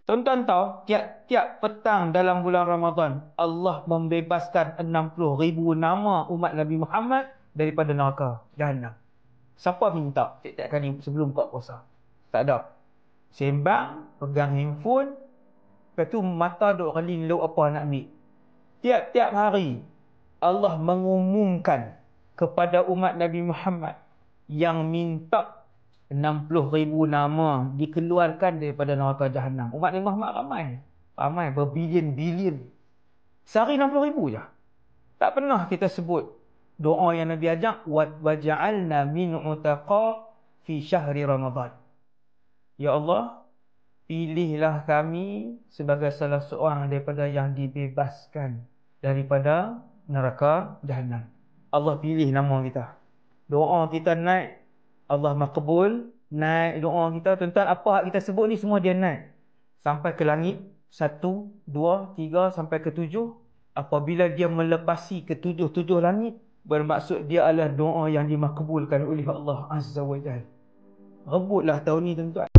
Tuan-tuan tahu, tiap-tiap petang dalam bulan Ramadan, Allah membebaskan 60,000 nama umat Nabi Muhammad daripada neraka Jahannam. Siapa minta tiap-tiap kali sebelum buka puasa? Tak ada. Sembang, pegang handphone, lepas tu mata duk kali luk apa nak ambil. Tiap-tiap hari, Allah mengumumkan kepada umat Nabi Muhammad yang minta 60,000 nama dikeluarkan daripada neraka Jahannam. Umat Nabi Muhammad ramai. Ramai, berbilion-bilion. Sehari 60,000 je. Tak pernah kita sebut doa yang Nabi ajak, waja'alna min utaqa fi syahri Ramadan. Ya Allah, pilihlah kami sebagai salah seorang daripada yang dibebaskan daripada neraka Jahannam. Allah pilih nama kita. Doa kita naik, Allah makbul. Naik doa kita, tuan-tuan, apa hak kita sebut ni semua dia naik sampai ke langit 1, 2, 3 sampai ke 7. Apabila dia melepasi ke 7 langit, bermaksud dia adalah doa yang dimakbulkan oleh Allah Azza wa Jalla. Rebutlah tahun ni, tuan-tuan.